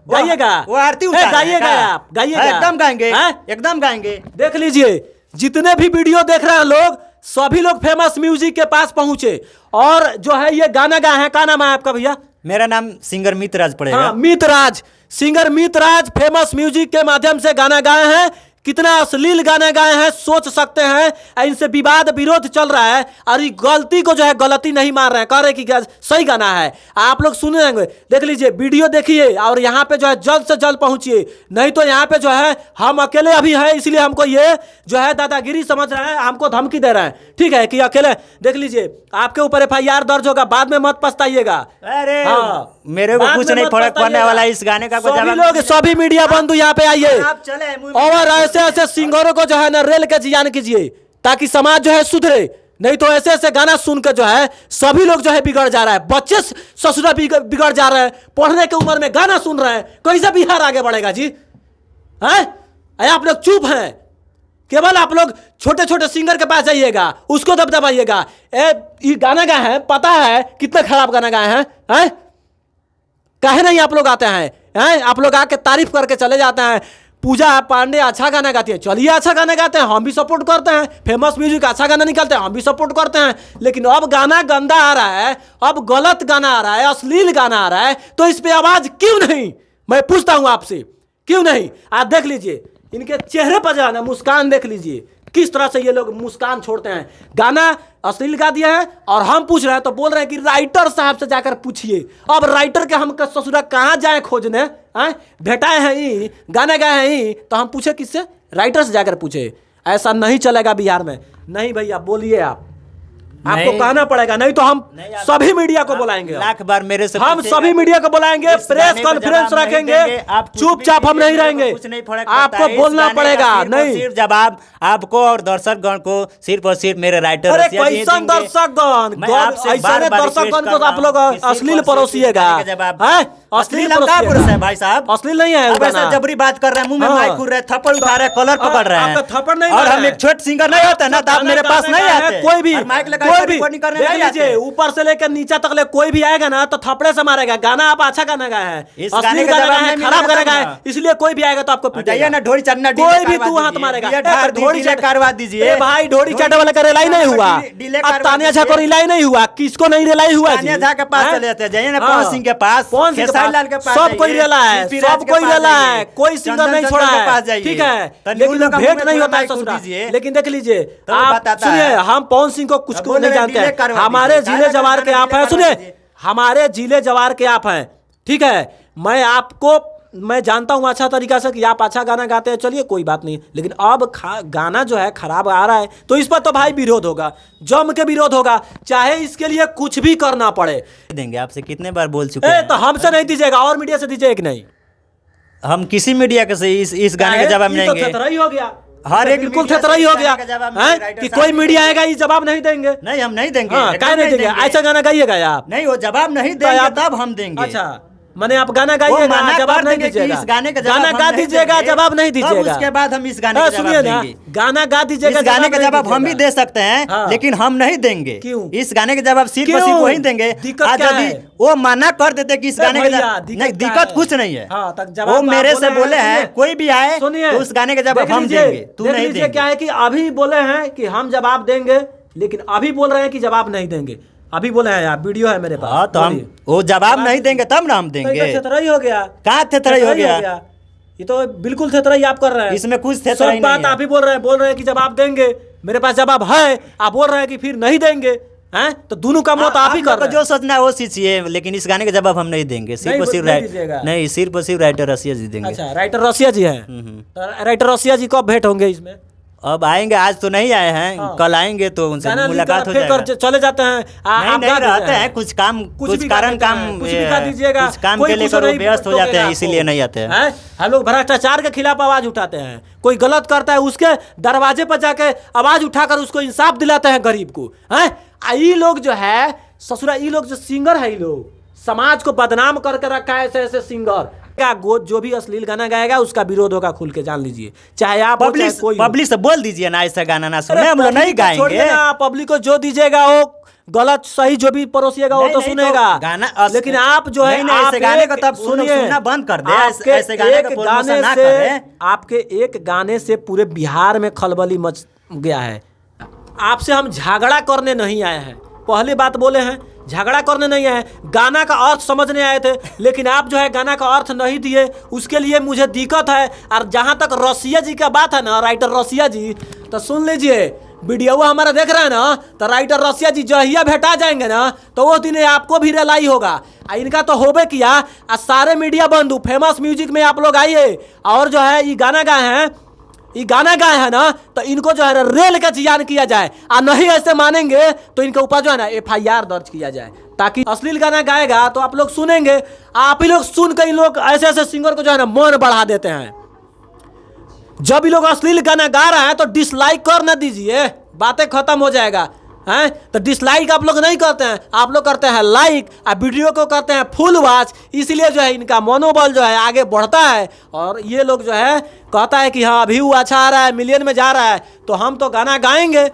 गाइएगा, वो आरती उतार गाइएगा, आप गाइएगा, एकदम गाएंगे, एकदम गाएंगे। देख लीजिए जितने भी वीडियो देख रहे हैं लोग, सभी लोग फेमस म्यूजिक के पास पहुंचे और जो है ये गाना गाए हैं। क्या नाम है आपका भैया? मेरा नाम सिंगर मितराज पड़ेगा। हाँ, मितराज, सिंगर मितराज फेमस म्यूजिक के माध्यम से गाना गाए हैं। कितना अश्लील गाने गाए हैं सोच सकते हैं। इनसे विवाद विरोध चल रहा है और ये गलती को जो है गलती नहीं मार रहे हैं, कह रहे कि क्या सही गाना है। आप लोग सुने होंगे, देख लीजिए वीडियो देखिए और यहाँ पे जो है जल्द से जल्द पहुंचिए, नहीं तो यहाँ पे जो है हम अकेले अभी हैं, इसलिए हमको ये जो है दादागिरी समझ रहे हैं, हमको धमकी दे रहे हैं। ठीक है कि अकेले देख लीजिए आपके ऊपर FIR दर्ज होगा, बाद में मत पछताइएगा। अरे मेरे को कुछ नहीं फर्क पड़ने वाला इस गाने का। सभी लोग, सभी मीडिया बंधु यहाँ पे आइए आप चले और ऐसे ऐसे सिंगरों को जो है ना रेल के जियान कीजिए ताकि समाज जो है सुधरे। नहीं तो ऐसे ऐसे गाना सुन के जो है सभी लोग जो है बिगड़ जा रहा है। बच्चे ससुरा बिगड़ जा रहे हैं, पढ़ने की उम्र में गाना सुन रहे हैं। कैसे बिहार आगे बढ़ेगा जी? हैं? आप लोग चुप हैं, केवल आप लोग छोटे छोटे सिंगर के पास जाइएगा, उसको दबदबाइएगा। ये गाना गाए हैं, पता है कितने खराब गाना गाए हैं? काहे नहीं आप लोग आते हैं? आप लोग आके तारीफ करके चले जाते हैं। पूजा पांडे अच्छा गाना गाती है, चलिए अच्छा गाना गाते हैं, हम भी सपोर्ट करते हैं। फेमस म्यूजिक अच्छा गाना निकालते हैं, हम भी सपोर्ट करते हैं। लेकिन अब गाना गंदा आ रहा है, अब गलत गाना आ रहा है, अश्लील गाना आ रहा है, तो इस पे आवाज क्यों नहीं? मैं पूछता हूं आपसे, क्यों नहीं? आप देख लीजिए इनके चेहरे पर जो है ना मुस्कान देख लीजिए, किस तरह से ये लोग मुस्कान छोड़ते हैं। गाना अश्लील गा दिया है और हम पूछ रहे हैं तो बोल रहे हैं कि राइटर साहब से जाकर पूछिए। अब राइटर के हम ससुरा कहाँ जाए खोजने? भेटाए हैं ही, गाना गाए हैं ही, तो हम पूछे किससे? राइटर से जाकर पूछे। ऐसा नहीं चलेगा बिहार में। नहीं भैया बोलिए, आपको कहना पड़ेगा, नहीं तो हम सभी मीडिया को बुलाएंगे। लाख बार मेरे से हम सभी मीडिया को बुलाएंगे, प्रेस कॉन्फ्रेंस रखेंगे, चुपचाप हम नहीं रहेंगे। आपको बोलना पड़ेगा। नहीं सिर्फ जवाब आपको और दर्शकगण को सिर्फ और सिर्फ मेरे राइटर। अरे कैसा दर्शकगण? ऐसे दर्शकगण को आप लोग अश्लील परोसिएगा। अश्लील है भाई साहब, अश्लील नहीं है। वैसे जबरी बात कर रहे हैं, मुंह में माइक घूर रहे हैं, थप्पड़ उठा रहे हैं, कलर पकड़ रहे हैं। थप्पड़ नहीं, और हम एक छोटे सिंगर नहीं होते ना, तो आप मेरे पास नहीं आते। कोई भी लीजिए ऊपर से लेकर नीचे तक ले कोई भी आएगा ना तो थप्पड़े से मारेगा। गाना आप अच्छा गाना गाए हैं, इस गाने का जवाब नहीं, खराब गाना गाए, इसलिए कोई भी आएगा तो आपको पिटाइए ना, ढोरी चटना कोई भी तू हाथ मारेगा। ढोरी चट करवा दीजिए भाई, ढोरी चाटे वाले का रिलाई नहीं हुआ, अब तानिया झा को रिलाई नहीं हुआ, किसको नहीं रिलाई हुआ? तानिया झा के पास चले जाते हैं, जाइए ना पवन सिंह के पास, खेसारी लाल के पास, सब कोई रेला है, सब कोई रेला है, कोई सिंगर नहीं छोड़ा है। ठीक है, लेकिन भेंट नहीं होता है ससुरा। लेकिन देख लीजिए आप, सुनिए, हम पवन सिंह को कुछ नहीं जानते हैं। हमारे जिले जवार के आप हैं, सुनिए, हमारे जिले जवार के आप हैं। ठीक है, मैं जानता हूं अच्छा तरीका से कि आप अच्छा गाना गाते हैं, चलिए कोई बात नहीं। लेकिन अब गाना जो है खराब आ रहा है तो इस पर तो भाई विरोध होगा, जम के विरोध होगा, चाहे इसके लिए कुछ भी करना पड़े। देंगे आपसे कितने बार बोल चुके हैं। तो हमसे नहीं दीजिएगा, और मीडिया से दीजिए कि नहीं? हम किसी मीडिया के से इस गाने का जवाब नहीं देंगे। तो हो गया, हर एक बिल्कुल थेतरा ही हो गया कि कोई मीडिया आएगा ये जवाब नहीं देंगे। नहीं, हम नहीं देंगे। क्या नहीं देंगे? ऐसा गाना गाइएगा आप? नहीं, वो जवाब नहीं देंगे तब हम देंगे। अच्छा, मैंने आप गाना गाइएगा, जवाब नहीं दीजिएगा। इस गाने का गाना गा दीजिएगा, जवाब नहीं दीजिएगा। उसके बाद हम इस गाने का जवाब देंगे। गाना गा दीजिएगा, गाने का जवाब हम भी दे सकते हैं, लेकिन हम नहीं देंगे। क्यों? इस गाने का जवाब सिर्फ और सिर्फ वही देंगे। यदि वो मना कर देते कि इस गाने का नहीं, दिक्कत कुछ नहीं है। वो मेरे से बोले हैं कोई भी आए तो उस गाने का जवाब हम देंगे, तू नहीं देंगे। क्या है कि अभी बोले हैं कि हम जवाब देंगे, लेकिन अभी बोल रहे हैं कि जवाब नहीं देंगे। अभी बोले हैं आप, वीडियो है मेरे पास। हाँ, तो हम वो जवाब नहीं देंगे तब ना हम देंगे। थेतराई हो गया। कहाँ थेतराई हो गया? ये तो बिल्कुल थेतराई आप कर रहे हैं। इसमें कुछ थेतराई नहीं बात आप ही बोल रहे हैं कि जवाब देंगे। मेरे पास जवाब है, आप बोल रहे हैं कि फिर नहीं देंगे। हैं तो दोनों का मौत आप ही कर रहे हैं। जो सोचना है वो सीखिए, लेकिन इस गाने का जवाब हम नहीं देंगे। सिर्फ और सिर्फ नहीं, सिर्फ और सिर्फ राइटर रसिया जी देंगे। अच्छा, राइटर रसिया जी हैं। राइटर रसिया जी कब भेंट होंगे इसमें? अब आएंगे, आज तो नहीं आए हैं। कल आएंगे तो उनसे मुलाकात हो जाएगा। चले जाते हैं, नहीं रहते हैं, कुछ काम, कुछ कारण काम, कुछ दिखा दीजिएगा, कुछ काम के लेकर व्यस्त हो जाते हैं, इसीलिए नहीं आते हैं। हम लोग भ्रष्टाचार के खिलाफ आवाज उठाते हैं। कोई गलत करता है उसके दरवाजे पर जाके आवाज उठाकर उसको इंसाफ दिलाते हैं गरीब को। ये लोग जो है ससुरा, ये लोग जो सिंगर है, ये लोग समाज को बदनाम करके रखा है। ऐसे ऐसे सिंगर का जो भी अश्लील गाना गाएगा उसका विरोध होगा, खुल के जान लीजिए। चाहे आप पब्लिक से बोल दीजिए ना, ऐसा गाना ना सुने, हम लोग नहीं गाएंगे। पब्लिक को जो दीजिएगा वो गलत सही जो भी परोसिएगा वो तो सुनेगा, गाना लेकिन आप जो है नहीं, ऐसे गाने को तब सुनना बंद कर दे, ऐसे गाने का प्रमोशन ना करे। आपके एक गाने से पूरे बिहार में खलबली मच गया है। आपसे हम झगड़ा करने नहीं आए हैं, पहली बात बोले हैं, झगड़ा करने नहीं आए, गाना का अर्थ समझने आए थे, लेकिन आप जो है गाना का अर्थ नहीं दिए, उसके लिए मुझे दिक्कत है। और जहाँ तक रसिया जी का बात है ना, राइटर रसिया जी, तो सुन लीजिए, वीडियो हमारा देख रहे हैं ना, तो राइटर रसिया जी जहिया भेटा जाएंगे ना, तो वो दिन आपको भी रिलाई होगा। इनका तो होबे किया, सारे मीडिया बंधु फेमस म्यूजिक में आप लोग आइए, और जो है ये गाना गाए हैं ना, तो इनको जो है रेल का जियान किया जाए, और नहीं ऐसे मानेंगे तो इनके ऊपर जो है ना FIR दर्ज किया जाए, ताकि अश्लील गाना गाएगा तो आप लोग सुनेंगे। आप ही लोग सुन के इन लोग ऐसे ऐसे सिंगर को जो है ना मन बढ़ा देते हैं। जब ये लोग अश्लील गाना गा रहा है तो डिसलाइक कर ना दीजिए, बातें खत्म हो जाएगा हैं। तो डिसलाइक आप लोग नहीं करते हैं, आप लोग करते हैं लाइक, और वीडियो को करते हैं फुल वॉच, इसलिए जो है इनका मनोबल जो है आगे बढ़ता है। और ये लोग जो है कहता है कि हाँ व्यू अच्छा आ रहा है, मिलियन में जा रहा है, तो हम तो गाना गाएंगे।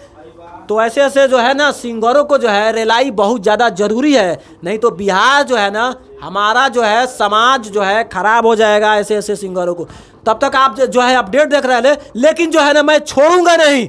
तो ऐसे ऐसे जो है ना सिंगरों को जो है रिलाई बहुत ज़्यादा ज़रूरी है, नहीं तो बिहार जो है ना, हमारा जो है समाज जो है खराब हो जाएगा ऐसे ऐसे सिंगरों को। तब तक आप जो है अपडेट देख रहे हैं, लेकिन जो है ना मैं छोड़ूंगा नहीं,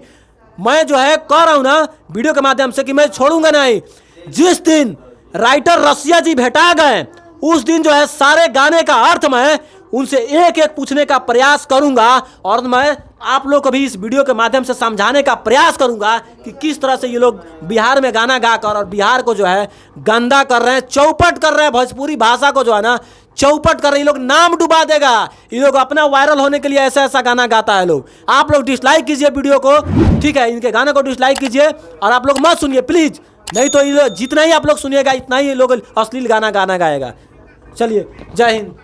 मैं जो है कह रहा हूं ना वीडियो के माध्यम से कि मैं छोड़ूंगा नहीं। जिस दिन राइटर रसिया जी भेटा गए उस दिन जो है सारे गाने का अर्थ मैं उनसे एक एक पूछने का प्रयास करूंगा, और मैं आप लोग को भी इस वीडियो के माध्यम से समझाने का प्रयास करूंगा कि किस तरह से ये लोग बिहार में गाना गाकर और बिहार को जो है गंदा कर रहे हैं, चौपट कर रहे हैं, भोजपुरी भाषा को जो है ना चौपट कर रहे हैं। ये लोग नाम डुबा देगा, ये लोग अपना वायरल होने के लिए ऐसा ऐसा गाना गाता है लोग। आप लोग डिसलाइक कीजिए वीडियो को, ठीक है, इनके गाने को डिसलाइक कीजिए, और आप लोग मत सुनिए प्लीज, नहीं तो ये जितना ही आप लोग सुनिएगा इतना ही ये लोग अश्लील गाना गाएगा। चलिए, जय हिंद।